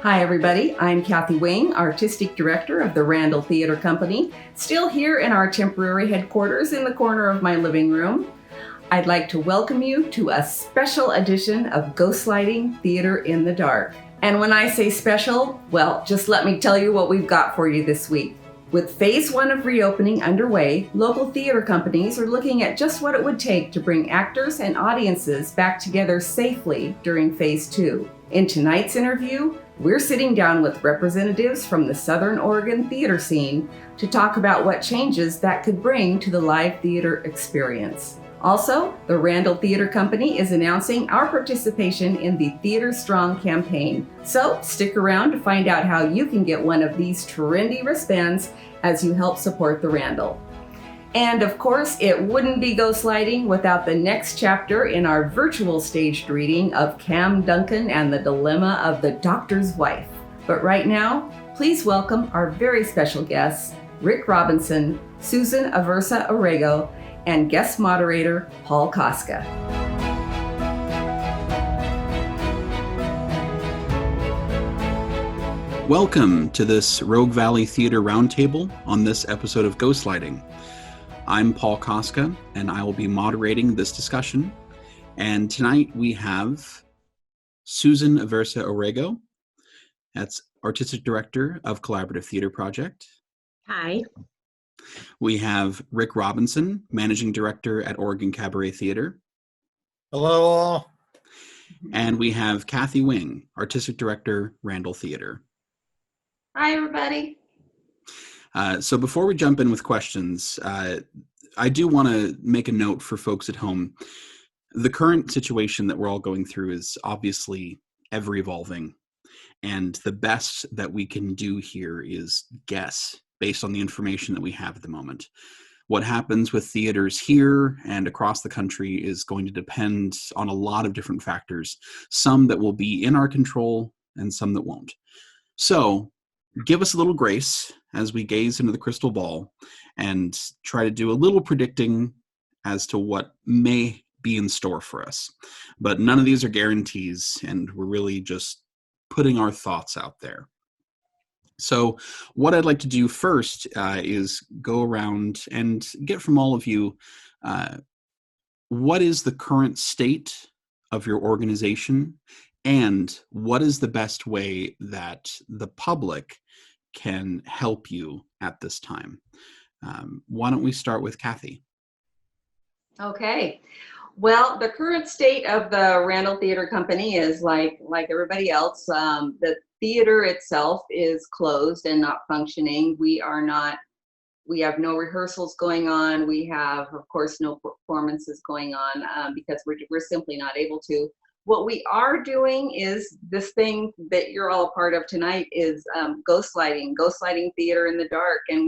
Hi, everybody. I'm Kathy Wing, Artistic Director of the Randall Theatre Company, still here in our temporary headquarters in the corner of my living room. I'd like to welcome you to a special edition of Ghostlighting Theater in the Dark. And when I say special, well, just let me tell you what we've got for you this week. With Phase 1 of reopening underway, local theater companies are looking at just what it would take to bring actors and audiences back together safely during Phase 2. In tonight's interview, we're sitting down with representatives from the Southern Oregon theater scene to talk about what changes that could bring to the live theater experience. Also, the Randall Theatre Company is announcing our participation in the Theater Strong campaign. So stick around to find out how you can get one of these trendy wristbands as you help support the Randall. And of course, it wouldn't be Ghostlighting without the next chapter in our virtual staged reading of Cam Duncan and the Dilemma of the Doctor's Wife. But right now, please welcome our very special guests, Rick Robinson, Susan Aversa-Orrego, and guest moderator, Paul Cosca. Welcome to this Rogue Valley Theater Roundtable on this episode of Ghostlighting. I'm Paul Cosca, and I will be moderating this discussion. And tonight we have Susan Aversa-Orrego, that's Artistic Director of Collaborative Theater Project. Hi. We have Rick Robinson, Managing Director at Oregon Cabaret Theater. Hello all. And we have Kathy Wing, Artistic Director, Randall Theatre. Hi, everybody. So before we jump in with questions, I do want to make a note for folks at home. The current situation that we're all going through is obviously ever-evolving, and the best that we can do here is guess based on the information that we have at the moment. What happens with theaters here and across the country is going to depend on a lot of different factors, some that will be in our control and some that won't. So give us a little grace as we gaze into the crystal ball and try to do a little predicting as to what may be in store for us. But none of these are guarantees, and we're really just putting our thoughts out there. So what I'd like to do first is go around and get from all of you, what is the current state of your organization, and what is the best way that the public can help you at this time? Why don't we start with Kathy? Okay. Well, the current state of the Randall Theatre Company is like everybody else. The theater itself is closed and not functioning. We have no rehearsals going on. We have, of course, no performances going on because we're simply not able to. What we are doing is this thing that you're all a part of tonight is ghostlighting theater in the dark. And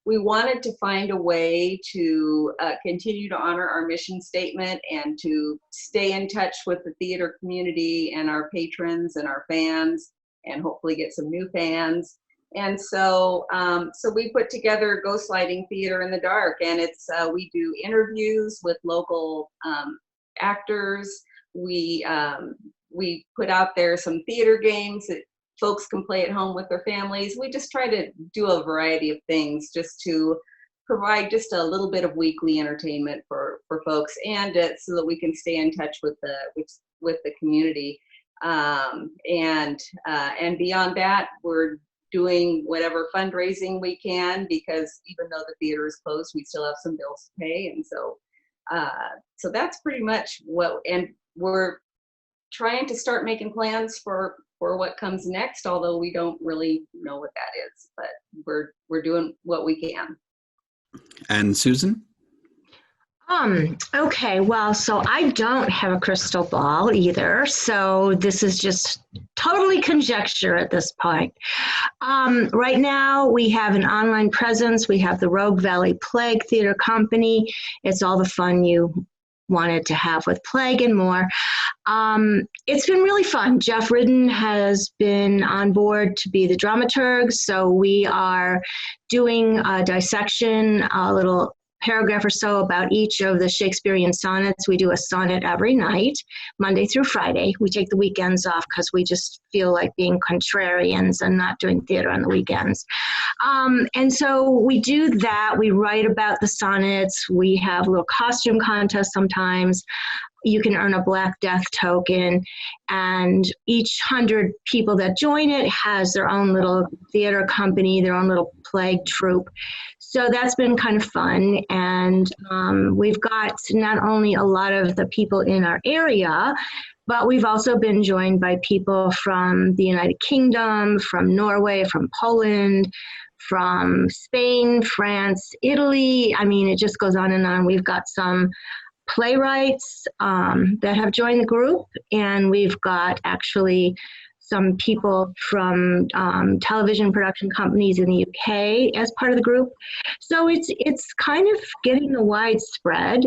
we wanted to find a way to continue to honor our mission statement and to stay in touch with the theater community and our patrons and our fans, and hopefully get some new fans. And so we put together Ghostlighting Theater in the Dark, and it's we do interviews with local actors. We put out there some theater games that folks can play at home with their families. We just try to do a variety of things just to provide just a little bit of weekly entertainment for folks, and so that we can stay in touch with the community. And beyond that, we're doing whatever fundraising we can, because even though the theater is closed, we still have some bills to pay. And so that's pretty much and we're trying to start making plans for what comes next, although we don't really know what that is, but we're doing what we can. And Susan? Okay, well, so I don't have a crystal ball either, so this is just totally conjecture at this point. Right now, we have an online presence. We have the Rogue Valley Plague Theater Company. It's all the fun you wanted to have with Plague and more. It's been really fun. Jeff Ridden has been on board to be the dramaturg, so we are doing a dissection, a little paragraph or so about each of the Shakespearean sonnets. We do a sonnet every night, Monday through Friday. We take the weekends off because we just feel like being contrarians and not doing theater on the weekends. And so we do that. We write about the sonnets. We have a little costume contest sometimes. You can earn a Black Death token, and each 100 people that join it has their own little theater company, their own little play troupe. So that's been kind of fun, and we've got not only a lot of the people in our area, but we've also been joined by people from the United Kingdom, from Norway, from Poland, from Spain, France, Italy. I mean, it just goes on and on. We've got some playwrights that have joined the group, and we've got actually some people from television production companies in the UK as part of the group. So it's kind of getting the widespread,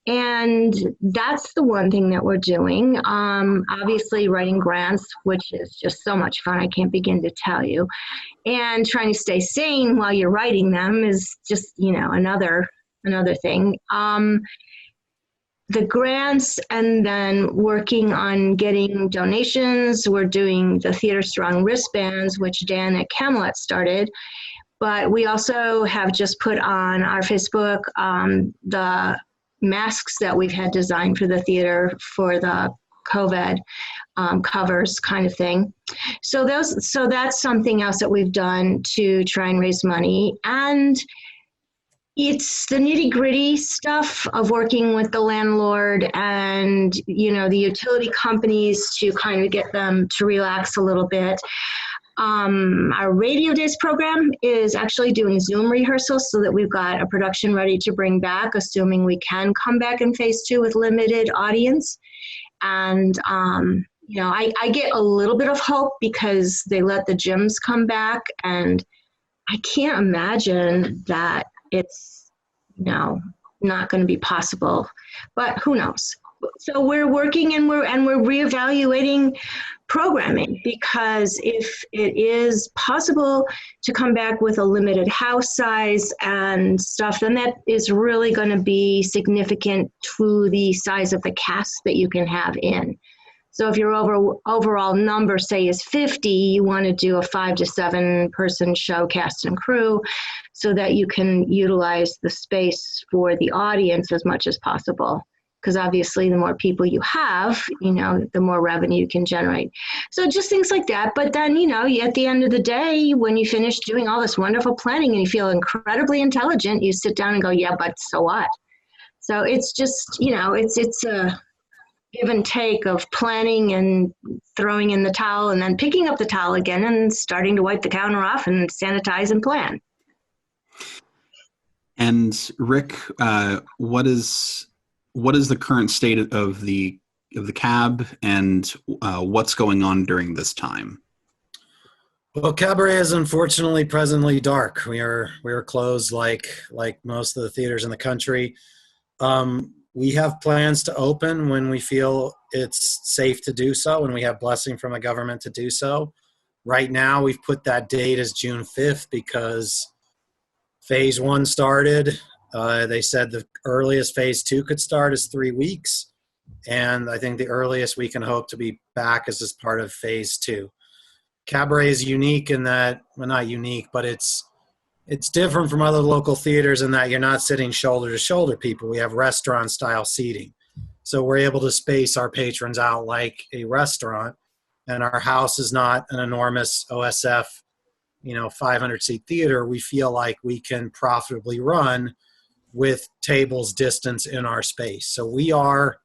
and that's the one thing that we're doing. Obviously writing grants, which is just so much fun, I can't begin to tell you. And trying to stay sane while you're writing them is just, another thing. The grants, and then working on getting donations. We're doing the Theater Strong wristbands, which Dan at Camelot started. But we also have just put on our Facebook the masks that we've had designed for the theater for the COVID covers kind of thing. So that's something else that we've done to try and raise money. And it's the nitty-gritty stuff of working with the landlord and, the utility companies to kind of get them to relax a little bit. Our Radio Days program is actually doing Zoom rehearsals so that we've got a production ready to bring back, assuming we can come back in phase 2 with limited audience. And, I get a little bit of hope because they let the gyms come back, and I can't imagine that it's, not going to be possible, but who knows? So we're working and we're reevaluating programming, because if it is possible to come back with a limited house size and stuff, then that is really going to be significant to the size of the cast that you can have in. So if your overall number, say, is 50, you want to do a 5 to 7 person show, cast and crew, so that you can utilize the space for the audience as much as possible. Because obviously the more people you have, the more revenue you can generate. So just things like that. But then, at the end of the day, when you finish doing all this wonderful planning and you feel incredibly intelligent, you sit down and go, yeah, but so what? So it's just, it's a give and take of planning and throwing in the towel and then picking up the towel again and starting to wipe the counter off and sanitize and plan. And Rick, what is the current state of the cab, and what's going on during this time? Well, Cabaret is unfortunately presently dark. We are closed like most of the theaters in the country. We have plans to open when we feel it's safe to do so, and we have blessing from the government to do so. Right now, we've put that date as June 5th because phase 1 started. They said the earliest phase 2 could start is 3 weeks. And I think the earliest we can hope to be back is as part of phase 2. Cabaret is unique in that, well, not unique, but it's different from other local theaters in that you're not sitting shoulder to shoulder people. We have restaurant style seating. So we're able to space our patrons out like a restaurant, and our house is not an enormous OSF, 500 seat theater. We feel like we can profitably run with tables distance in our space. So we are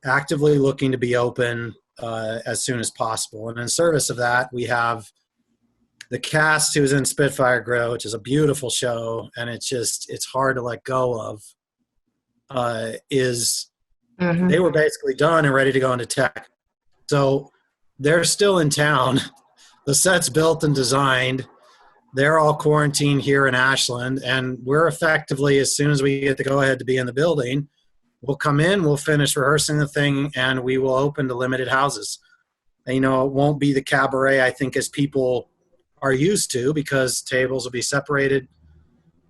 actively looking to be open as soon as possible. And in service of that, we have the cast who's in Spitfire Grill, which is a beautiful show, and it's hard to let go of, they were basically done and ready to go into tech. So they're still in town. The set's built and designed. They're all quarantined here in Ashland, and we're effectively, as soon as we get the go-ahead to be in the building, we'll come in, we'll finish rehearsing the thing, and we will open to limited houses. And, it won't be the Cabaret, I think, as people are used to, because tables will be separated,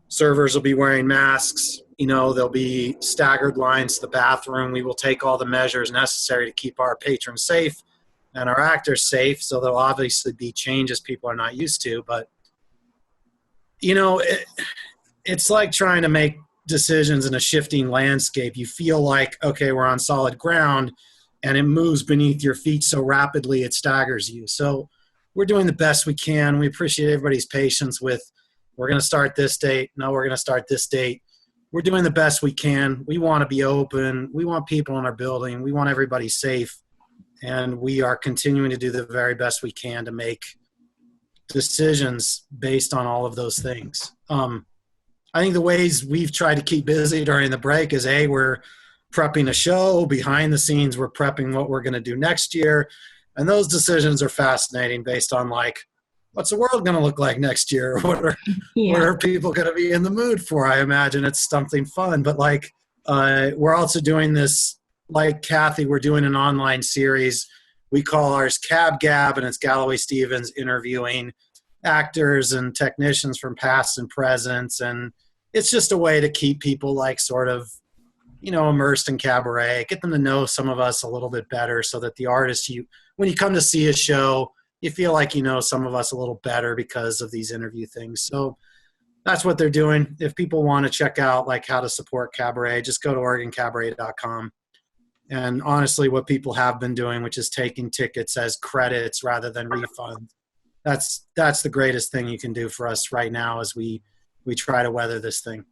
servers will be wearing masks, There'll be staggered lines to the bathroom. We will take all the measures necessary to keep our patrons safe and our actors safe. So there'll obviously be changes people are not used to. But, it's like trying to make decisions in a shifting landscape. You feel like, okay, we're on solid ground, and it moves beneath your feet so rapidly it staggers you. So we're doing the best we can. We appreciate everybody's patience with, we're going to start this date. No, we're going to start this date. We're doing the best we can. We want to be open. We want people in our building. We want everybody safe. And we are continuing to do the very best we can to make decisions based on all of those things. I think the ways we've tried to keep busy during the break is, we're prepping a show. Behind the scenes, we're prepping what we're going to do next year. And those decisions are fascinating based on, like, what's the world going to look like next year? What are people going to be in the mood for? I imagine it's something fun. But, like, we're also doing this, like Kathy, we're doing an online series. We call ours Cab Gab, and it's Galloway Stevens interviewing actors and technicians from past and presents. And it's just a way to keep people, like, sort of, immersed in cabaret, get them to know some of us a little bit better, so that the artists, when you come to see a show, you feel like you know some of us a little better because of these interview things. So that's what they're doing. If people want to check out, like, how to support Cabaret, just go to OregonCabaret.com. And honestly, what people have been doing, which is taking tickets as credits rather than refunds, that's the greatest thing you can do for us right now as we try to weather this thing.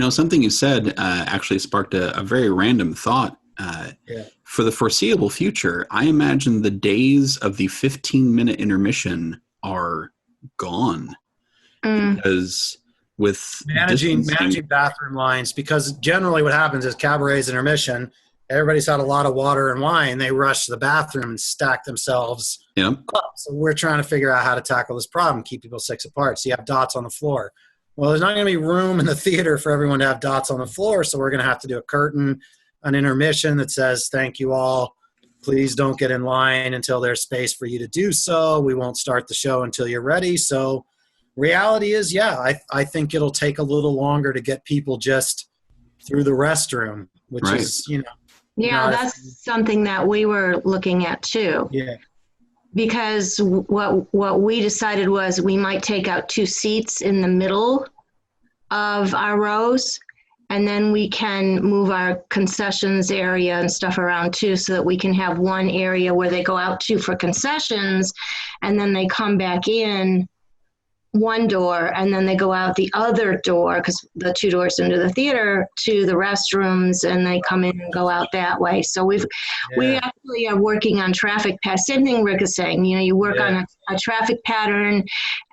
Something you said actually sparked a very random thought. For the foreseeable future, I imagine the days of the 15-minute intermission are gone. Because with managing bathroom lines, because generally what happens is Cabaret's intermission, everybody's had a lot of water and wine, they rush to the bathroom and stack themselves up. So we're trying to figure out how to tackle this problem, keep people 6 apart. So you have dots on the floor. Well, there's not going to be room in the theater for everyone to have dots on the floor, so we're going to have to do a curtain, an intermission that says, thank you all. Please don't get in line until there's space for you to do so. We won't start the show until you're ready. So reality is, I think it'll take a little longer to get people just through the restroom, which is, that's something that we were looking at too. Yeah. Because what we decided was we might take out 2 seats in the middle of our rows, and then we can move our concessions area and stuff around too, so that we can have one area where they go out to for concessions, and then they come back in one door, and then they go out the other door, because the 2 doors into the theater, to the restrooms, and they come in and go out that way. So we actually are working on traffic patterns. Same thing Rick is saying, you work on a traffic pattern,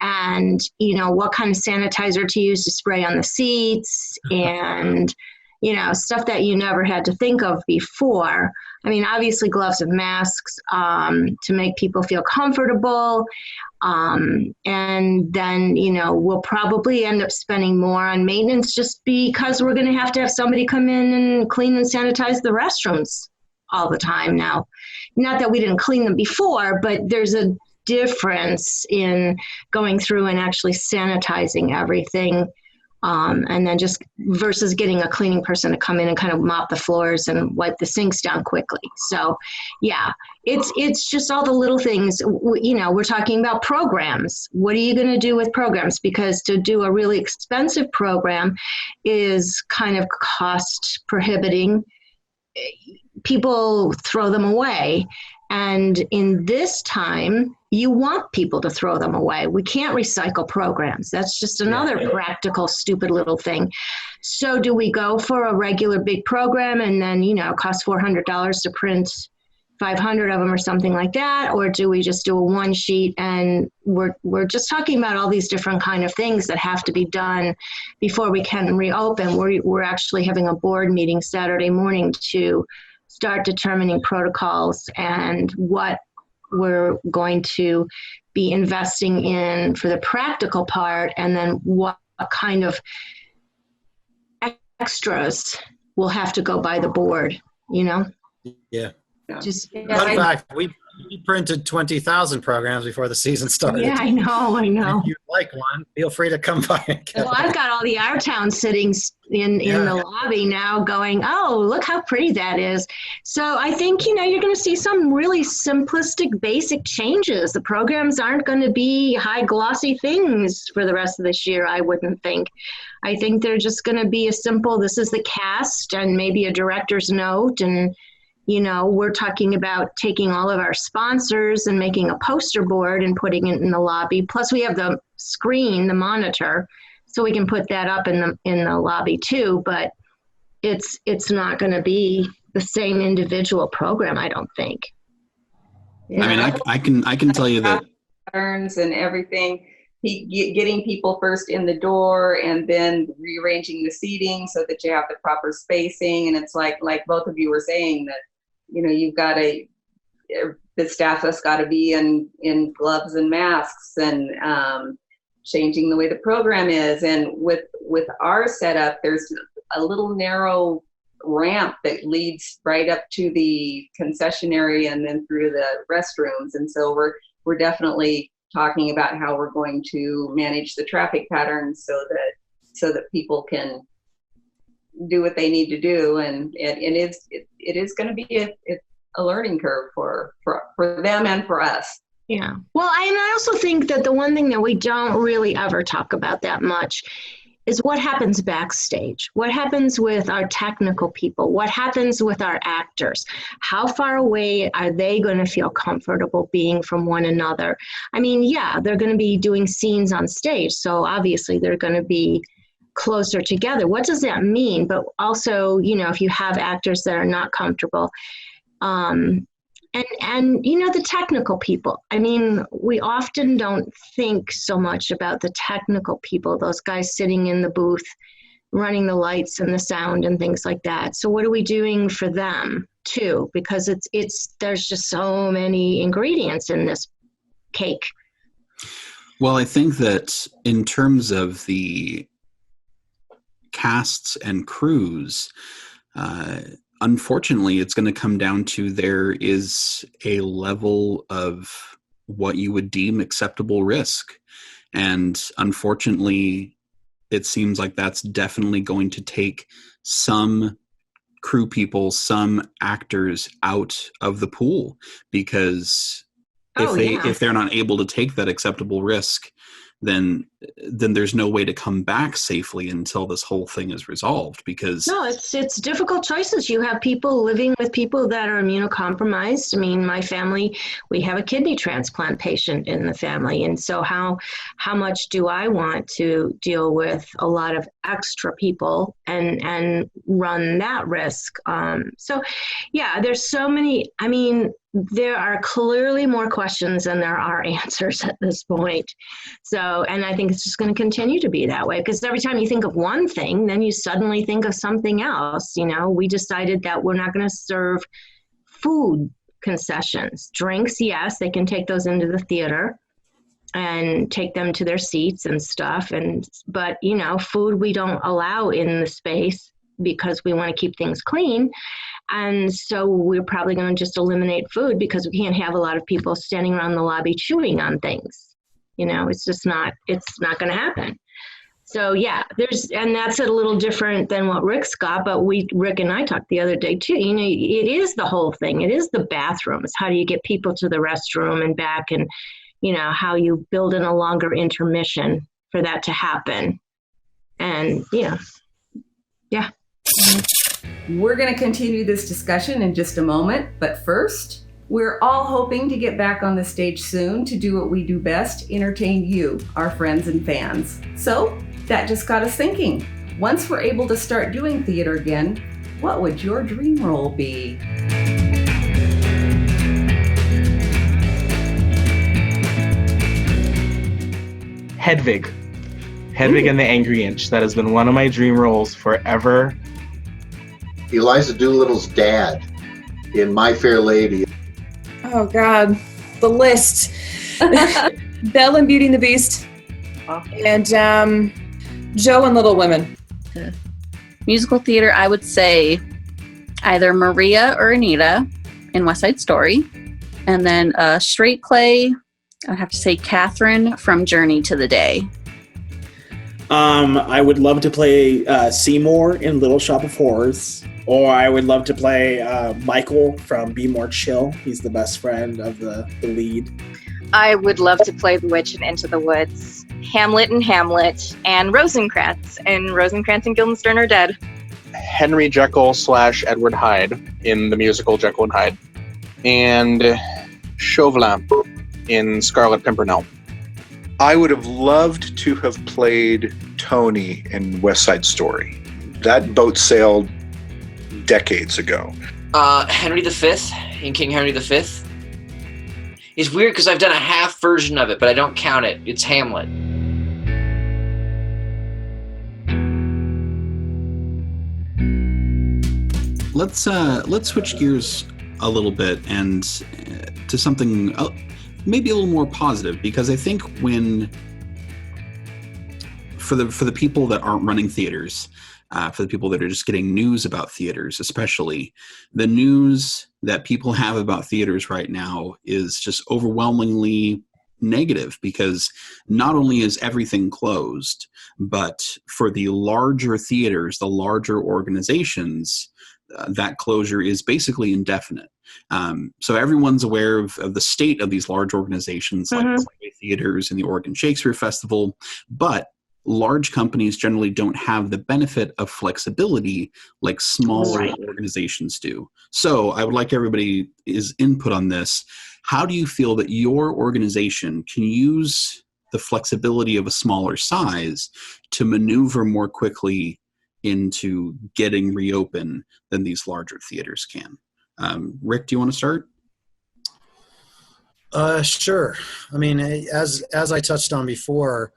and what kind of sanitizer to use to spray on the seats, and stuff that you never had to think of before. I mean, obviously gloves and masks to make people feel comfortable. And then, we'll probably end up spending more on maintenance, just because we're going to have somebody come in and clean and sanitize the restrooms all the time now. Not that we didn't clean them before, but there's a difference in going through and actually sanitizing everything. And then just versus getting a cleaning person to come in and kind of mop the floors and wipe the sinks down quickly. So it's just all the little things. We're talking about programs. What are you going to do with programs? Because to do a really expensive program is kind of cost prohibiting. People throw them away. And in this time, you want people to throw them away. We can't recycle programs. That's just another practical, stupid little thing. So do we go for a regular big program and then, cost $400 to print 500 of them or something like that? Or do we just do a one sheet? And we're just talking about all these different kind of things that have to be done before we can reopen. We're actually having a board meeting Saturday morning to start determining protocols and what we're going to be investing in for the practical part, and then what kind of extras will have to go by the board, Yeah. Just In fact, We printed 20,000 programs before the season started. Yeah, I know. If you'd like one, feel free to come by and get Well, I've got all the Our Town sitting in the lobby now going, oh, look how pretty that is. So I think, you're going to see some really simplistic, basic changes. The programs aren't going to be high glossy things for the rest of this year, I wouldn't think. I think they're just going to be a simple, this is the cast and maybe a director's note. And, we're talking about taking all of our sponsors and making a poster board and putting it in the lobby. Plus we have the screen, the monitor, so we can put that up in the lobby too. But it's not going to be the same individual program, I don't think. Yeah. I mean, I can tell you that patterns and everything, getting people first in the door and then rearranging the seating so that you have the proper spacing. And it's like both of you were saying that, you've got the staff has got to be in gloves and masks and changing the way the program is. And with our setup, there's a little narrow ramp that leads right up to the concession area and then through the restrooms. And so we're definitely talking about how we're going to manage the traffic patterns so that people can do what they need to do. And it is going to be a learning curve for them and for us. Yeah. Well, I also think that the one thing that we don't really ever talk about that much is what happens backstage. What happens with our technical people? What happens with our actors? How far away are they going to feel comfortable being from one another? I mean, yeah, they're going to be doing scenes on stage, so obviously they're going to be closer together. What does that mean? But also, if you have actors that are not comfortable, and the technical people. I mean, we often don't think so much about the technical people, those guys sitting in the booth, running the lights and the sound and things like that. So what are we doing for them too? Because there's just so many ingredients in this cake. Well, I think that in terms of the casts and crews, unfortunately, it's going to come down to there is a level of what you would deem acceptable risk. And unfortunately, it seems like that's definitely going to take some crew people, some actors out of the pool, because if they're not able to take that acceptable risk, then there's no way to come back safely until this whole thing is resolved. Because no, it's difficult choices. You have people living with people that are immunocompromised. I mean, my family, we have a kidney transplant patient in the family, and so how much do I want to deal with a lot of extra people and run that risk? So yeah, there's so many. I mean, there are clearly more questions than there are answers at this point. So, and I think it's just going to continue to be that way, because every time you think of one thing, then you suddenly think of something else. We decided that we're not going to serve food concessions. Drinks, yes, they can take those into the theater and take them to their seats and stuff. But food we don't allow in the space because we want to keep things clean. And so we're probably going to just eliminate food because we can't have a lot of people standing around the lobby chewing on things. It's just not going to happen. So yeah, and that's a little different than what Rick's got, but Rick and I talked the other day too. It is the whole thing. It is the bathrooms. How do you get people to the restroom and back, and how you build in a longer intermission for that to happen. And yeah. We're going to continue this discussion in just a moment, but first, we're all hoping to get back on the stage soon to do what we do best, entertain you, our friends and fans. So that just got us thinking. Once we're able to start doing theater again, what would your dream role be? Hedwig and the Angry Inch. That has been one of my dream roles forever. Eliza Doolittle's dad in My Fair Lady. Oh God, the list. Belle in Beauty and the Beast, and Joe in Little Women. Musical theater, I would say either Maria or Anita in West Side Story, And then straight play, I have to say Catherine from Journey to the Day. I would love to play Seymour in Little Shop of Horrors, or I would love to play Michael from Be More Chill. He's the best friend of the lead. I would love to play the witch in Into the Woods, Hamlet and Hamlet, and Rosencrantz and Guildenstern Are Dead. Henry Jekyll / Edward Hyde in the musical Jekyll and Hyde, and Chauvelin in Scarlet Pimpernel. I would have loved to have played Tony in West Side Story. That boat sailed decades ago. Henry V in King Henry V. It's weird because I've done a half version of it, but I don't count it. It's Hamlet. Let's switch gears a little bit and to something maybe a little more positive, because I think when for the people that aren't running theaters, for the people that are just getting news about theaters, especially, the news that people have about theaters right now is just overwhelmingly negative, because not only is everything closed, but for the larger theaters, the larger organizations, that closure is basically indefinite. So everyone's aware of the state of these large organizations like the Broadway theaters and the Oregon Shakespeare Festival, but large companies generally don't have the benefit of flexibility like smaller organizations do. So I would like everybody's input on this. How do you feel that your organization can use the flexibility of a smaller size to maneuver more quickly into getting reopened than these larger theaters can? Rick, do you want to start? Sure. I mean, as I touched on before,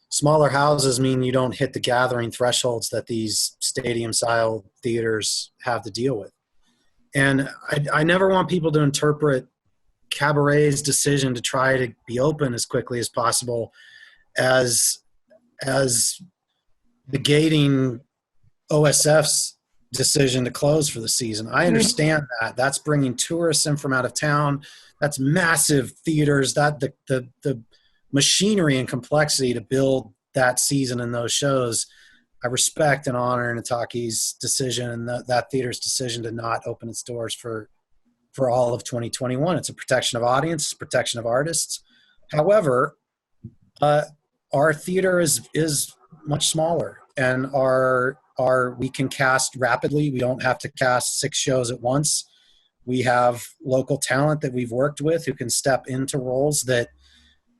smaller houses mean you don't hit the gathering thresholds that these stadium-style theaters have to deal with. And I never want people to interpret Cabaret's decision to try to be open as quickly as possible as negating OSF's decision to close for the season. I understand that. That's bringing tourists in from out of town. That's massive theaters. That the machinery and complexity to build that season and those shows. I respect and honor Nataki's decision and that theater's decision to not open its doors for all of 2021. It's a protection of audience, it's protection of artists. However, our theater is much smaller, and we can cast rapidly. We don't have to cast 6 shows at once. We have local talent that we've worked with who can step into roles that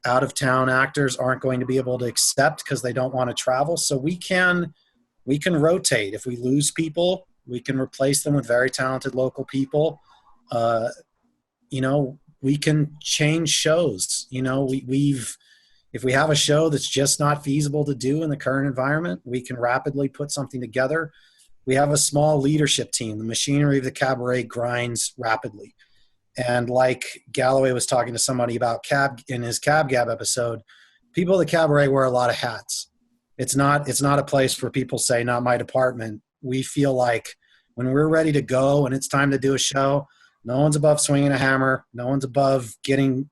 out-of-town actors aren't going to be able to accept because they don't want to travel. So we can rotate. If we lose people, we can replace them with very talented local people. We can change shows. If we have a show that's just not feasible to do in the current environment, we can rapidly put something together. We have a small leadership team. The machinery of the Cabaret grinds rapidly. And like Galloway was talking to somebody about in his Cab Gab episode, people at the Cabaret wear a lot of hats. It's not a place where people say, not my department. We feel like when we're ready to go and it's time to do a show, no one's above swinging a hammer. No one's above getting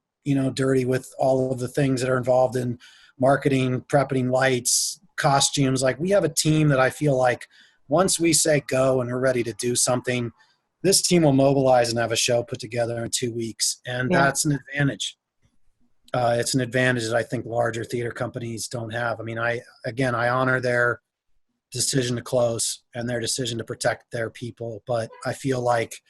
dirty with all of the things that are involved in marketing, prepping lights, costumes. Like, we have a team that I feel like once we say go and we're ready to do something, this team will mobilize and have a show put together in 2 weeks. And that's an advantage. It's an advantage that I think larger theater companies don't have. I mean, I honor their decision to close and their decision to protect their people. But I feel like,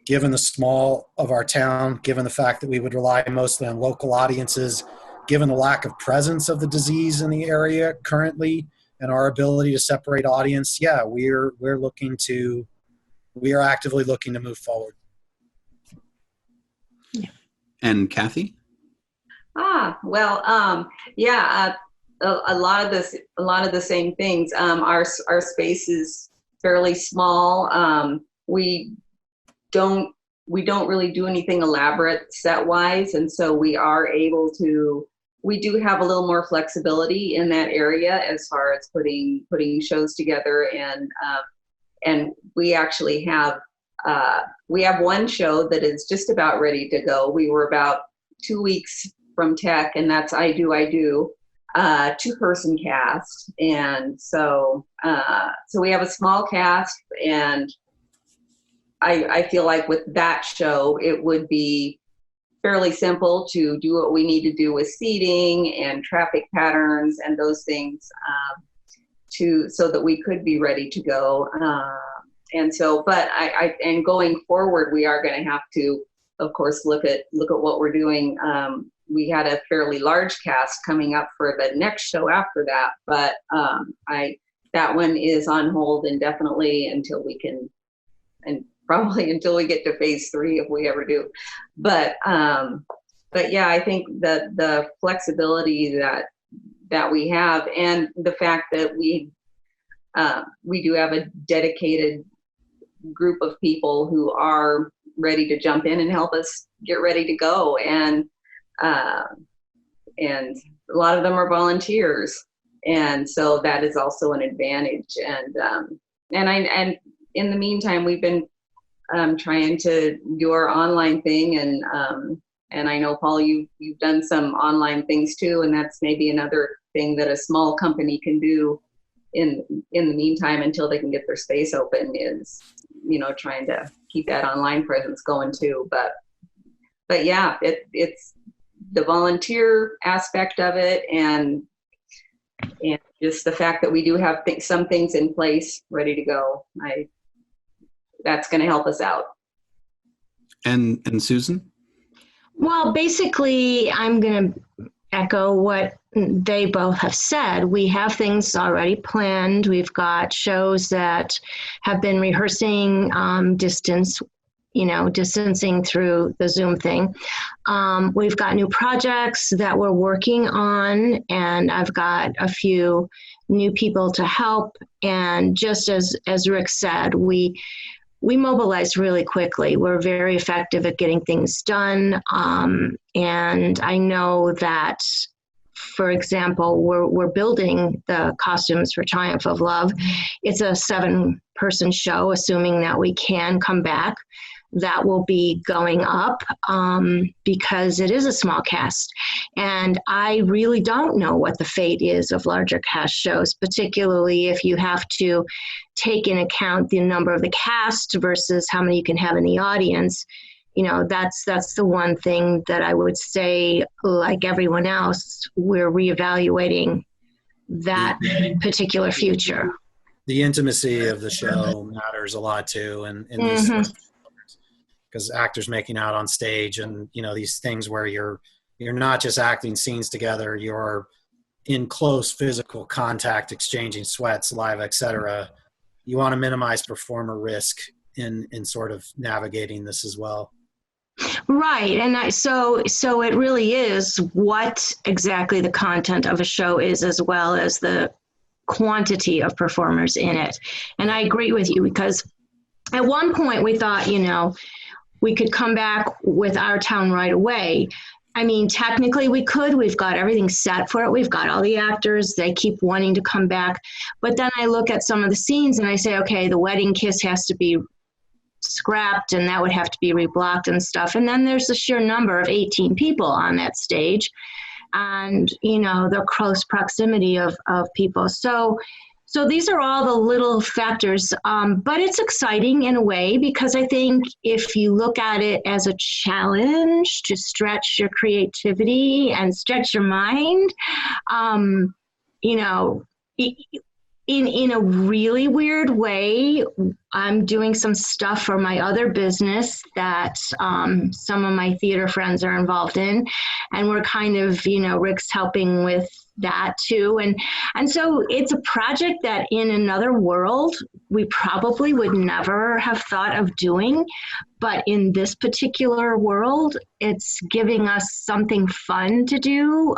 given the small of our town, given the fact that we would rely mostly on local audiences, given the lack of presence of the disease in the area currently, and our ability to separate audience, we are actively looking to move forward. And Kathy? A lot of the same things. Our space is fairly small. We don't really do anything elaborate set wise, and so we do have a little more flexibility in that area as far as putting shows together, and we actually have we have one show that is just about ready to go. We were about 2 weeks from tech, and that's I Do, 2-person cast. And so we have a small cast, and I feel like with that show, it would be fairly simple to do what we need to do with seating and traffic patterns and those things, so that we could be ready to go. And going forward, we are going to have to, of course, look at what we're doing. We had a fairly large cast coming up for the next show after that, but that one is on hold indefinitely until we can, and probably until we get to phase 3 if we ever do. But yeah, I think that the flexibility that we have, and the fact that we do have a dedicated group of people who are ready to jump in and help us get ready to go, and a lot of them are volunteers, and so that is also an advantage. And in the meantime, we've been trying to do our online thing, and I know, Paul, you've done some online things too, and that's maybe another thing that a small company can do in the meantime until they can get their space open, is trying to keep that online presence going too. But yeah, it's the volunteer aspect of it, and just the fact that we do have some things in place ready to go. That's going to help us out. And Susan? Well, basically, I'm going to echo what they both have said. We have things already planned. We've got shows that have been rehearsing distancing through the Zoom thing. We've got new projects that we're working on, and I've got a few new people to help. And just as Rick said, we mobilized really quickly. We're very effective at getting things done. And I know that, for example, we're building the costumes for Triumph of Love. It's a 7-person show, assuming that we can come back. That will be going up because it is a small cast. And I really don't know what the fate is of larger cast shows, particularly if you have to take in account the number of the cast versus how many you can have in the audience. That's the one thing that I would say, like everyone else, we're reevaluating that particular future. The intimacy of the show matters a lot too, and these, because actors making out on stage, and these things where you're not just acting scenes together, you're in close physical contact, exchanging sweat, saliva, etc. You want to minimize performer risk in sort of navigating this as well. Right, and so it really is what exactly the content of a show is, as well as the quantity of performers in it. And I agree with you, because at one point we thought, we could come back with Our Town right away. I mean, technically we could. We've got everything set for it. We've got all the actors. They keep wanting to come back. But then I look at some of the scenes and I say, okay, the wedding kiss has to be scrapped, and that would have to be reblocked and stuff. And then there's the sheer number of 18 people on that stage, and the close proximity of people. So these are all the little factors, but it's exciting in a way, because I think if you look at it as a challenge to stretch your creativity and stretch your mind, in a really weird way, I'm doing some stuff for my other business that some of my theater friends are involved in, and we're kind of, Rick's helping with that too. And so it's a project that in another world, we probably would never have thought of doing. But in this particular world, it's giving us something fun to do,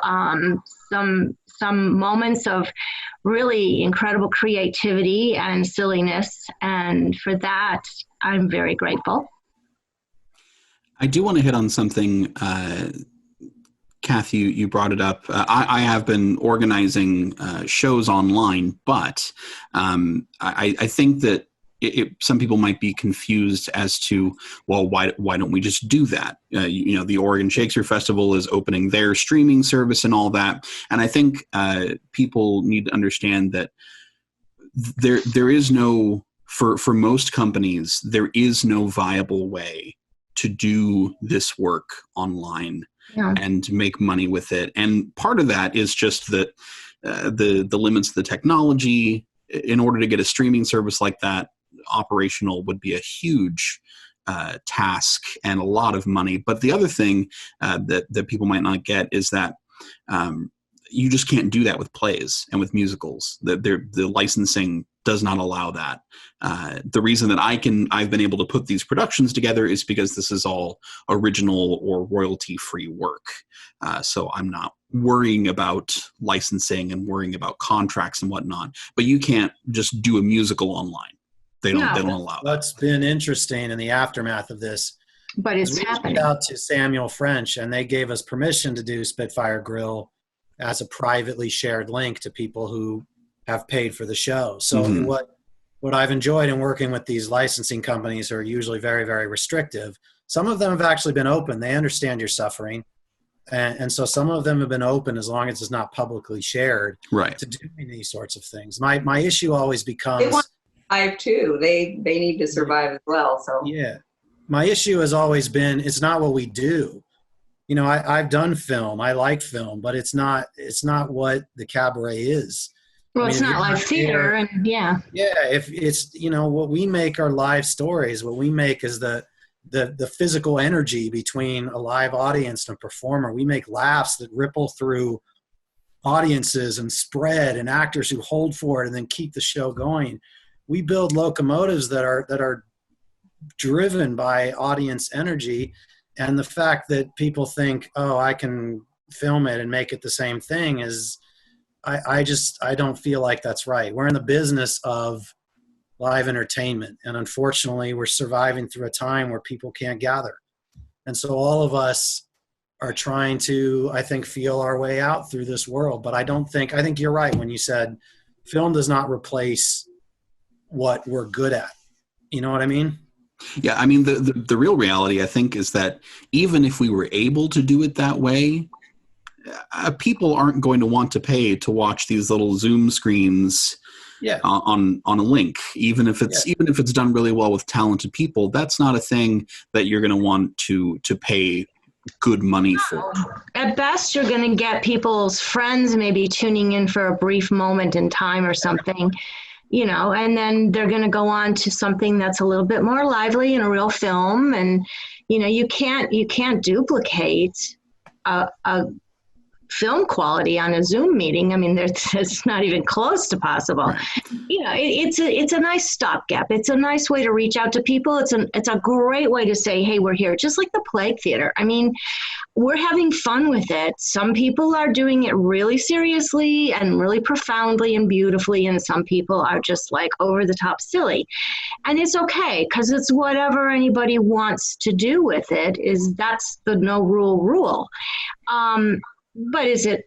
some moments of really incredible creativity and silliness. And for that, I'm very grateful. I do want to hit on something, Kath, you brought it up. I have been organizing shows online, but I think that some people might be confused as to, well, why don't we just do that? The Oregon Shakespeare Festival is opening their streaming service and all that. And I think people need to understand that there is no, for most companies, there is no viable way to do this work online and make money with it. And part of that is just that the limits of the technology. In order to get a streaming service like that operational would be a huge task and a lot of money. But the other thing that people might not get is that you just can't do that with plays and with musicals. The licensing does not allow that. The reason that I've been able to put these productions together is because this is all original or royalty-free work. So I'm not worrying about licensing and worrying about contracts and whatnot. But you can't just do a musical online. They don't allow that. What's been interesting in the aftermath of this, but it's happening. We reached out to Samuel French, and they gave us permission to do Spitfire Grill as a privately shared link to people who have paid for the show. So what I've enjoyed in working with these licensing companies who are usually very, very restrictive, some of them have actually been open. They understand your suffering. And so some of them have been open as long as it's not publicly shared to doing these sorts of things. My issue always becomes... They want to survive too. They need to survive as well. So yeah. My issue has always been, it's not what we do. I've done film. I like film, but it's not what the Cabaret is. Well, it's not live theater, and yeah. Yeah, if it's, what we make are live stories. What we make is the physical energy between a live audience and a performer. We make laughs that ripple through audiences and spread, and actors who hold for it and then keep the show going. We build locomotives that are driven by audience energy, and the fact that people think, oh, I can film it and make it the same thing is, I don't feel like that's right. We're in the business of live entertainment, and unfortunately we're surviving through a time where people can't gather. And so all of us are trying to, I think, feel our way out through this world. But I think you're right when you said film does not replace what we're good at. You know what I mean? Yeah, I mean, the real reality, I think, is that even if we were able to do it that way, people aren't going to want to pay to watch these little Zoom screens on a link. Even if it's done really well with talented people, that's not a thing that you're going to want to pay good money for. At best, you're going to get people's friends maybe tuning in for a brief moment in time or something. And then they're going to go on to something that's a little bit more lively and a real film. And, you can't duplicate a film quality on a Zoom meeting. I mean, it's not even close to possible. Right. It's a nice stopgap. It's a nice way to reach out to people. It's a great way to say, hey, we're here. Just like the Plague Theater. I mean, we're having fun with it. Some people are doing it really seriously and really profoundly and beautifully, and some people are just like over the top silly. And it's okay, because it's whatever anybody wants to do with it. That's the no rule. But is it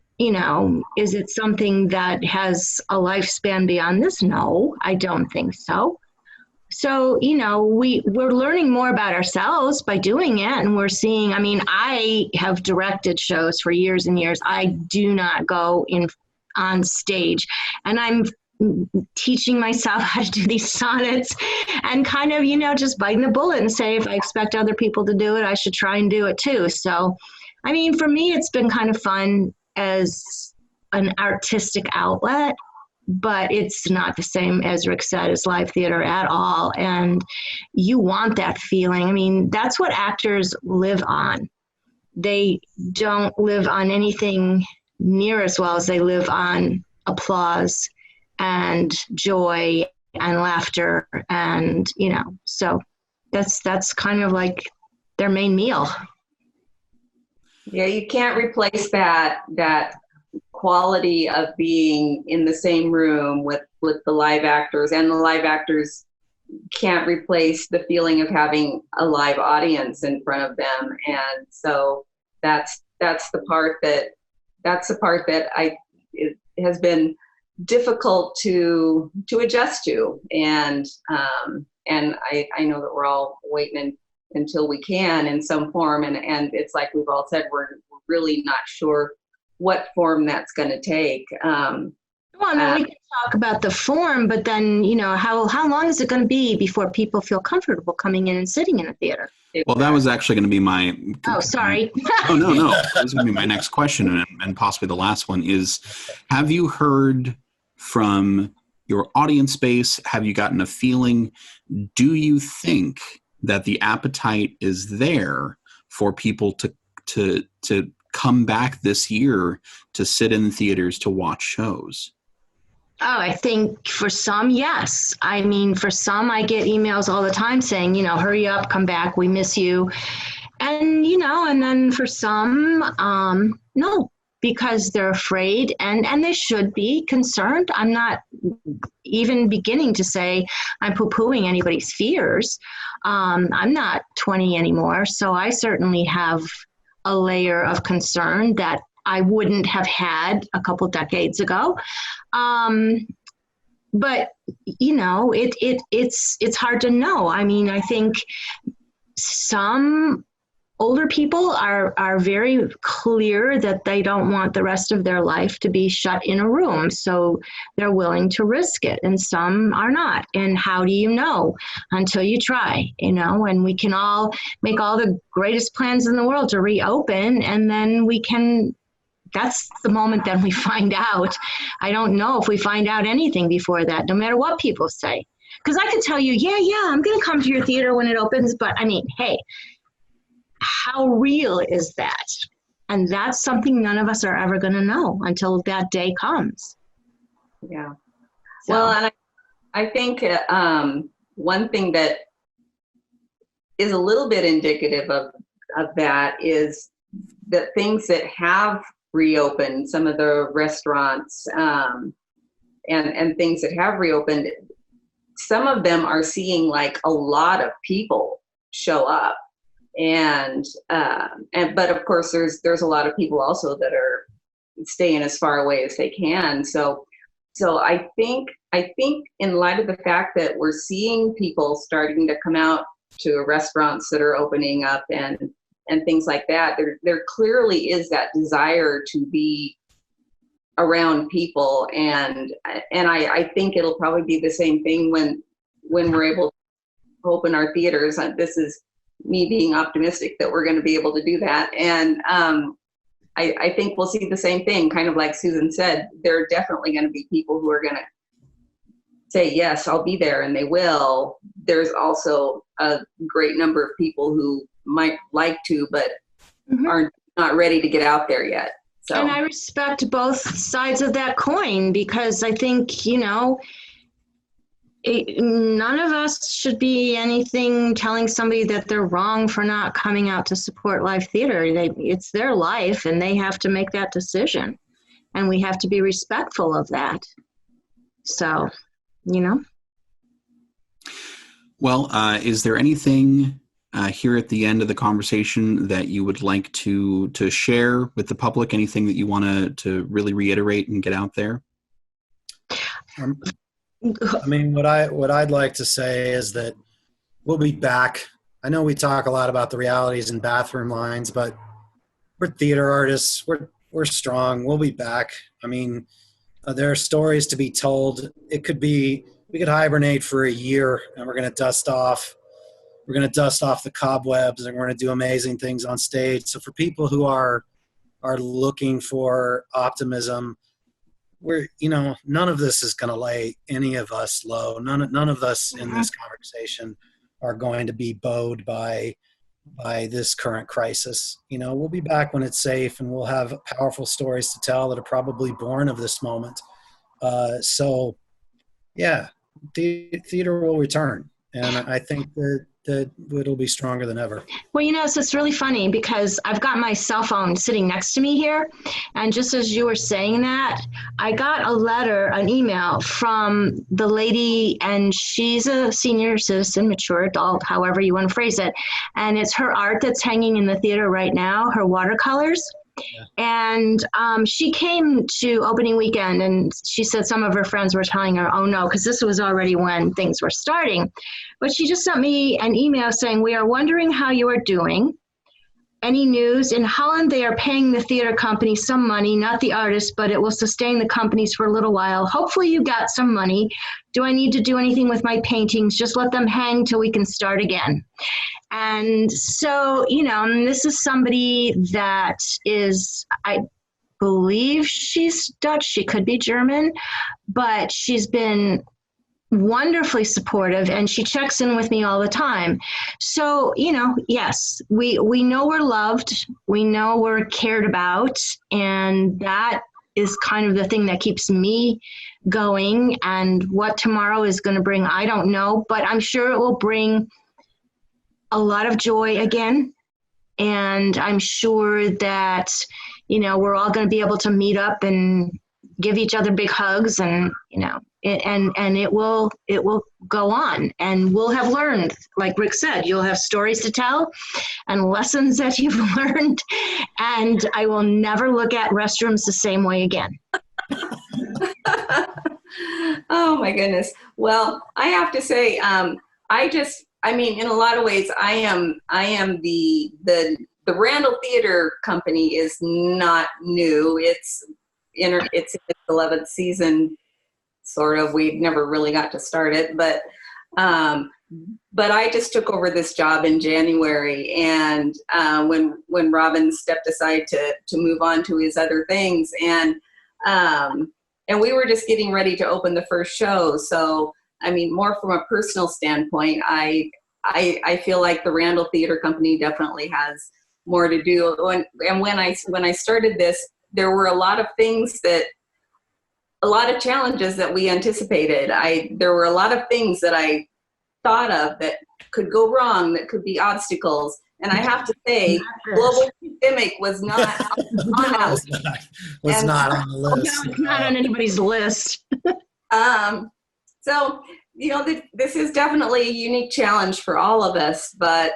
something that has a lifespan beyond this? No, I don't think so. So, we're learning more about ourselves by doing it, and we're seeing, I have directed shows for years and years. I do not go on stage, and I'm teaching myself how to do these sonnets and kind of, just biting the bullet and say, if I expect other people to do it, I should try and do it too. So, for me, it's been kind of fun as an artistic outlet, but it's not the same, as Rick said, as live theater at all. And you want that feeling. That's what actors live on. They don't live on anything near as well as they live on applause and joy and laughter. And, so that's kind of like their main meal. Yeah, you can't replace that quality of being in the same room with the live actors, and the live actors can't replace the feeling of having a live audience in front of them. And so that's the part that it has been difficult to adjust to. And I know that we're all waiting until we can in some form. And it's like we've all said, we're really not sure what form that's going to take. Well, I mean, we can talk about the form, but then, how long is it going to be before people feel comfortable coming in and sitting in a theater? Well, that was actually going to be my... Oh, sorry. Oh, no. That was going to be my next question, and possibly the last one is, have you heard from your audience base? Have you gotten a feeling? Do you think that the appetite is there for people to come back this year to sit in theaters to watch shows? Oh, I think for some, yes. I mean, for some, I get emails all the time saying, hurry up, come back, we miss you. And, and then for some, no, because they're afraid and they should be concerned. I'm not even beginning to say I'm poo-pooing anybody's fears. I'm not 20 anymore, so I certainly have a layer of concern that I wouldn't have had a couple decades ago. But it's hard to know. I mean, I think some older people are very clear that they don't want the rest of their life to be shut in a room, so they're willing to risk it, and some are not. And how do you know until you try, and we can all make all the greatest plans in the world to reopen, and then that's the moment that we find out. I don't know if we find out anything before that, no matter what people say. Because I could tell you, yeah, I'm going to come to your theater when it opens, but I mean, hey, how real is that? And that's something none of us are ever going to know until that day comes. Yeah. So. Well, and I think one thing that is a little bit indicative of that is that things that have reopened, some of the restaurants and things that have reopened, some of them are seeing like a lot of people show up. But of course there's a lot of people also that are staying as far away as they can. So I think in light of the fact that we're seeing people starting to come out to restaurants that are opening up and things like that, there clearly is that desire to be around people. And I think it'll probably be the same thing when we're able to open our theaters. This is me being optimistic that we're going to be able to do that. And I think we'll see the same thing, kind of like Susan said. There are definitely going to be people who are going to say, yes, I'll be there, and they will. There's also a great number of people who might like to, but are not ready to get out there yet. So. And I respect both sides of that coin, because I think, none of us should be anything telling somebody that they're wrong for not coming out to support live theater. It's their life, and they have to make that decision, and we have to be respectful of that. So, Well, is there anything here at the end of the conversation that you would like to share with the public? Anything that you want to really reiterate and get out there? I mean, what I'd like to say is that we'll be back. I know we talk a lot about the realities and bathroom lines, but we're theater artists. We're strong. We'll be back. I mean, there are stories to be told. It could be, we could hibernate for a year, and we're going to dust off. We're going to dust off the cobwebs, and we're going to do amazing things on stage. So for people who are looking for optimism, none of this is going to lay any of us low. None of us in this conversation are going to be bowed by this current crisis. We'll be back when it's safe, and we'll have powerful stories to tell that are probably born of this moment. So yeah, theater will return, and I think that it'll be stronger than ever. Well, it's just really funny because I've got my cell phone sitting next to me here, and just as you were saying that, I got an email from the lady, and she's a senior citizen, mature adult, however you want to phrase it, and it's her art that's hanging in the theater right now, her watercolors. And she came to opening weekend, and she said some of her friends were telling her, oh no, because this was already when things were starting. But she just sent me an email saying, we are wondering how you are doing. Any news? In Holland, they are paying the theater company some money, not the artist, but it will sustain the companies for a little while. Hopefully you got some money. Do I need to do anything with my paintings? Just let them hang till we can start again. And so, and this is somebody that is, I believe she's Dutch. She could be German, but she's been wonderfully supportive, and she checks in with me all the time. So, yes, we know we're loved, we know we're cared about, and that is kind of the thing that keeps me going. And what tomorrow is going to bring, I don't know, but I'm sure it will bring a lot of joy again. And I'm sure that, we're all going to be able to meet up and give each other big hugs, and, and it will go on, and we'll have learned, like Rick said, you'll have stories to tell and lessons that you've learned, and I will never look at restrooms the same way again. Oh my goodness. Well, I have to say, in a lot of ways, I am the Randall Theater Company is not new. It's in its 11th season, sort of. We never really got to start it, but I just took over this job in January, and when Robin stepped aside to move on to his other things, and we were just getting ready to open the first show. So, more from a personal standpoint, I feel like the Randall Theater Company definitely has more to do. And when I started this, there were a lot of challenges that we anticipated. There were a lot of things that I thought of that could go wrong, that could be obstacles. And I have to say, global pandemic was not on our list. Was not on the list. No, it's not on anybody's list. So, this is definitely a unique challenge for all of us, but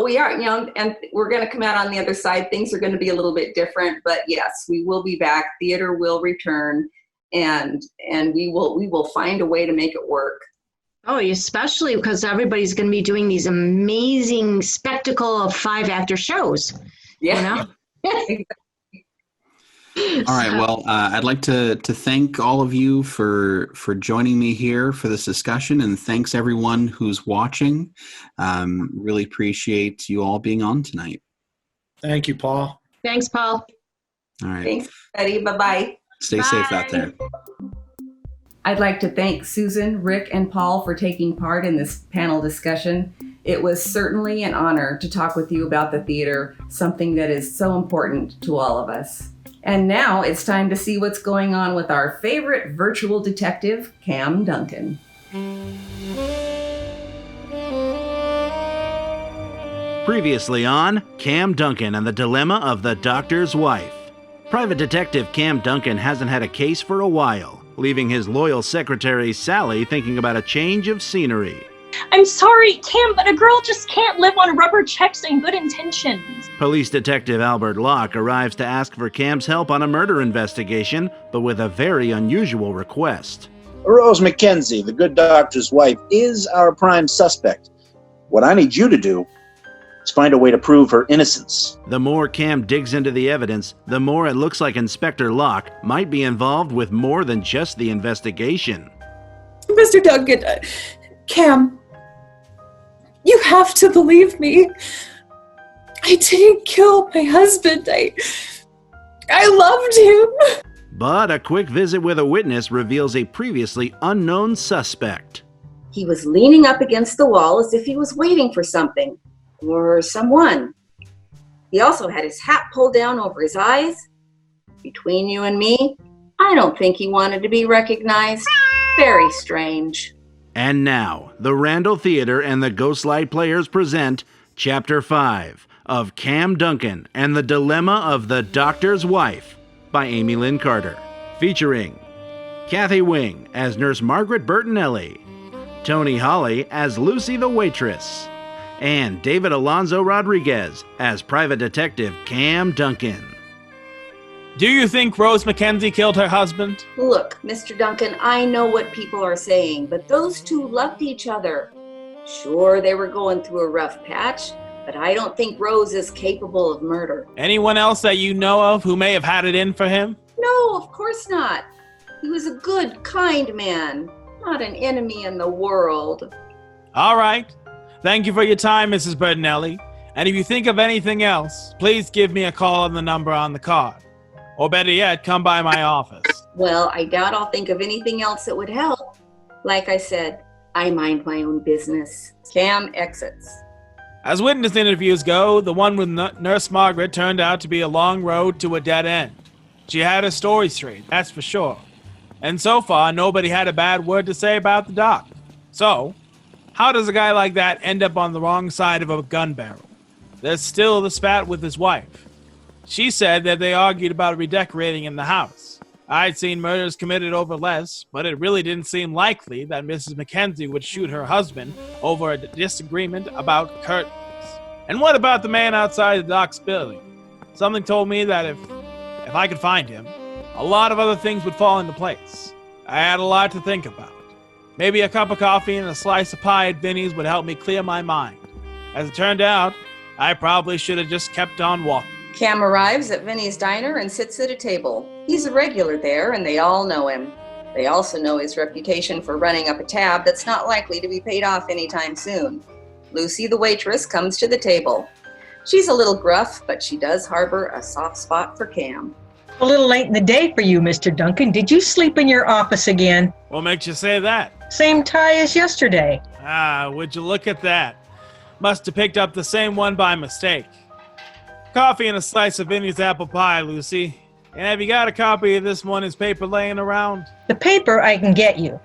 we are, and we're going to come out on the other side. Things are going to be a little bit different, but yes, we will be back. Theater will return, and we will find a way to make it work. Oh, especially because everybody's going to be doing these amazing spectacle of 5-actor shows. Yeah. All right. Well, I'd like to thank all of you for joining me here for this discussion, and thanks everyone who's watching. Really appreciate you all being on tonight. Thank you, Paul. Thanks, Paul. All right. Thanks, Betty. Bye-bye. Stay safe out there. I'd like to thank Susan, Rick, and Paul for taking part in this panel discussion. It was certainly an honor to talk with you about the theater, something that is so important to all of us. And now it's time to see what's going on with our favorite virtual detective, Cam Duncan. Previously on Cam Duncan and the Dilemma of the Doctor's Wife. Private Detective Cam Duncan hasn't had a case for a while, leaving his loyal secretary Sally thinking about a change of scenery. I'm sorry, Cam, but a girl just can't live on rubber checks and good intentions. Police Detective Albert Locke arrives to ask for Cam's help on a murder investigation, but with a very unusual request. Rose McKenzie, the good doctor's wife, is our prime suspect. What I need you to do is find a way to prove her innocence. The more Cam digs into the evidence, the more it looks like Inspector Locke might be involved with more than just the investigation. Mr. Duncan, Cam, you have to believe me. I didn't kill my husband. I loved him. But a quick visit with a witness reveals a previously unknown suspect. He was leaning up against the wall as if he was waiting for something or someone. He also had his hat pulled down over his eyes. Between you and me, I don't think he wanted to be recognized. Very strange. And now, the Randall Theatre and the Ghostlight Players present Chapter 5 of Cam Duncan and the Dilemma of the Doctor's Wife by Amy Lynn Carter, featuring Kathy Wing as Nurse Margaret Bertinelli, Tony Holly as Lucy the waitress, and David Alonso Rodriguez as Private Detective Cam Duncan. Do you think Rose Mackenzie killed her husband? Look, Mr. Duncan, I know what people are saying, but those two loved each other. Sure, they were going through a rough patch, but I don't think Rose is capable of murder. Anyone else that you know of who may have had it in for him? No, of course not. He was a good, kind man, not an enemy in the world. All right. Thank you for your time, Mrs. Bertinelli. And if you think of anything else, please give me a call on the number on the card. Or better yet, come by my office. Well, I doubt I'll think of anything else that would help. Like I said, I mind my own business. Cam exits. As witness interviews go, the one with Nurse Margaret turned out to be a long road to a dead end. She had her story straight, that's for sure. And so far, nobody had a bad word to say about the doc. So, how does a guy like that end up on the wrong side of a gun barrel? There's still the spat with his wife. She said that they argued about redecorating in the house. I'd seen murders committed over less, but it really didn't seem likely that Mrs. Mackenzie would shoot her husband over a disagreement about curtains. And what about the man outside the doc's building? Something told me that if I could find him, a lot of other things would fall into place. I had a lot to think about. Maybe a cup of coffee and a slice of pie at Vinny's would help me clear my mind. As it turned out, I probably should have just kept on walking. Cam arrives at Vinny's diner and sits at a table. He's a regular there, and they all know him. They also know his reputation for running up a tab that's not likely to be paid off anytime soon. Lucy, the waitress, comes to the table. She's a little gruff, but she does harbor a soft spot for Cam. A little late in the day for you, Mr. Duncan. Did you sleep in your office again? What makes you say that? Same tie as yesterday. Ah, would you look at that? Must have picked up the same one by mistake. Coffee and a slice of Vinny's apple pie, Lucy. And have you got a copy of this morning's paper laying around? The paper I can get you.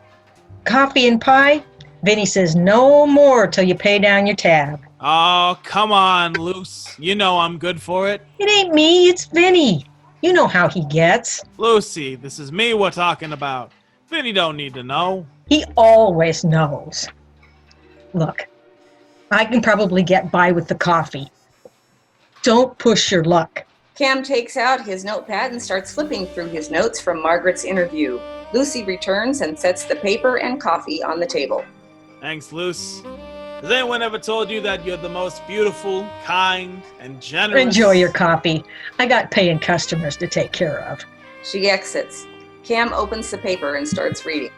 Coffee and pie? Vinny says no more till you pay down your tab. Oh, come on, Luce. You know I'm good for it. It ain't me, it's Vinny. You know how he gets. Lucy, this is me we're talking about. Vinny don't need to know. He always knows. Look, I can probably get by with the coffee. Don't push your luck. Cam takes out his notepad and starts flipping through his notes from Margaret's interview. Lucy returns and sets the paper and coffee on the table. Thanks, Luce. Has anyone ever told you that you're the most beautiful, kind, and generous? Enjoy your coffee. I got paying customers to take care of. She exits. Cam opens the paper and starts reading.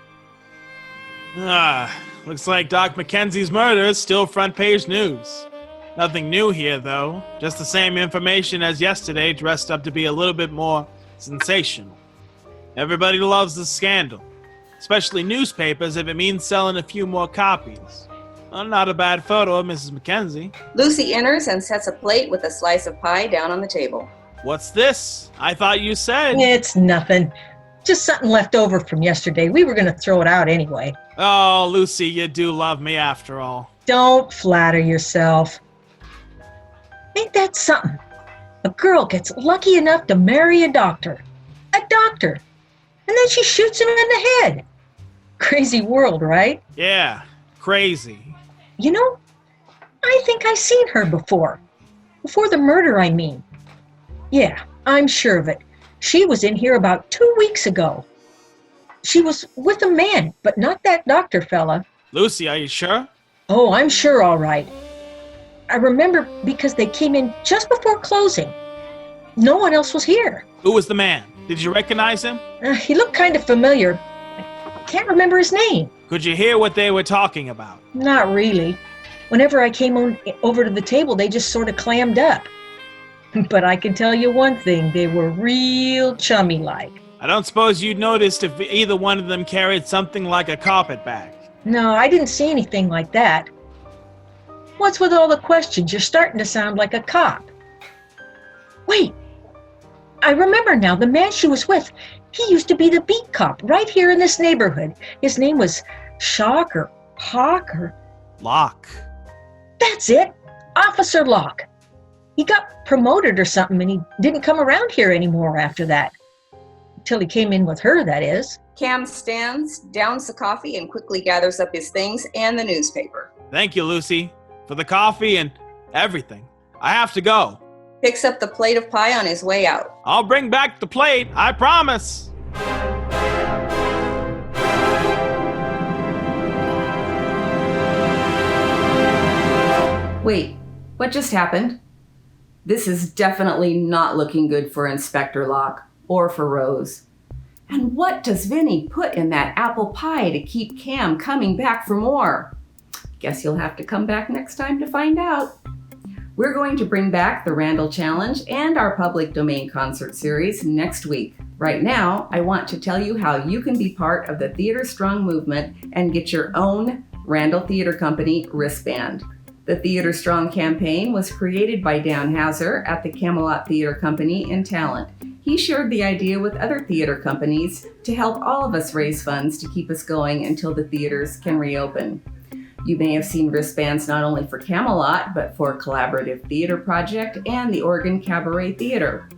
Looks like Doc Mackenzie's murder is still front page news. Nothing new here, though. Just the same information as yesterday, dressed up to be a little bit more sensational. Everybody loves the scandal, especially newspapers if it means selling a few more copies. Well, not a bad photo of Mrs. Mackenzie. Lucy enters and sets a plate with a slice of pie down on the table. What's this? I thought you said... It's nothing. Just something left over from yesterday. We were going to throw it out anyway. Oh, Lucy, you do love me after all. Don't flatter yourself. Ain't that something? A girl gets lucky enough to marry a doctor. A doctor. And then she shoots him in the head. Crazy world, right? Yeah, crazy. You know, I think I've seen her before. Before the murder, I mean. Yeah, I'm sure of it. She was in here about 2 weeks ago. She was with a man, but not that doctor fella. Lucy, are you sure? Oh, I'm sure, all right. I remember because they came in just before closing. No one else was here. Who was the man? Did you recognize him? He looked kind of familiar. I can't remember his name. Could you hear what they were talking about? Not really. Whenever I came over to the table, they just sort of clammed up. But I can tell you one thing, they were real chummy-like. I don't suppose you'd noticed if either one of them carried something like a carpet bag. No, I didn't see anything like that. What's with all the questions? You're starting to sound like a cop. Wait, I remember now, the man she was with, he used to be the beat cop right here in this neighborhood. His name was Shock or Hawk or... Locke. That's it, Officer Locke. He got promoted or something and he didn't come around here anymore after that. Until he came in with her, that is. Cam stands, downs the coffee, and quickly gathers up his things and the newspaper. Thank you, Lucy. for the coffee and everything. I have to go. Picks up the plate of pie on his way out. I'll bring back the plate, I promise. Wait, what just happened? This is definitely not looking good for Inspector Locke or for Rose. And what does Vinny put in that apple pie to keep Cam coming back for more? Guess you'll have to come back next time to find out. We're going to bring back the Randall Challenge and our public domain concert series next week. Right now, I want to tell you how you can be part of the Theater Strong movement and get your own Randall Theater Company wristband. The Theater Strong campaign was created by Dan Hazard at the Camelot Theater Company in Talent. He shared the idea with other theater companies to help all of us raise funds to keep us going until the theaters can reopen. You may have seen wristbands not only for Camelot, but for Collaborative Theater Project and the Oregon Cabaret Theater.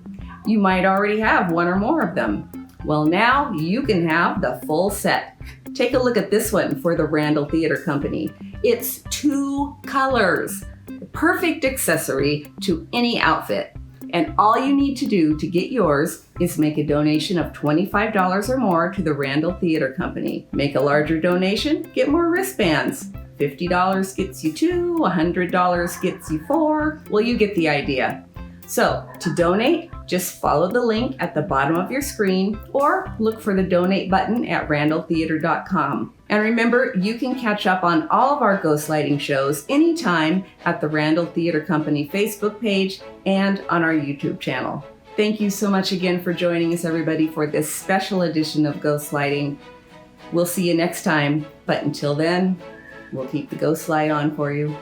You might already have one or more of them. Well, now you can have the full set. Take a look at this one for the Randall Theater Company. It's 2 colors, the perfect accessory to any outfit. And all you need to do to get yours is make a donation of $25 or more to the Randall Theater Company. Make a larger donation, get more wristbands. $50 gets you 2, $100 gets you 4. Well, you get the idea. So to donate, just follow the link at the bottom of your screen or look for the donate button at randalltheatre.com. And remember, you can catch up on all of our Ghostlighting shows anytime at the Randall Theater Company Facebook page and on our YouTube channel. Thank you so much again for joining us, everybody, for this special edition of Ghostlighting. We'll see you next time, but until then, we'll keep the ghost light on for you.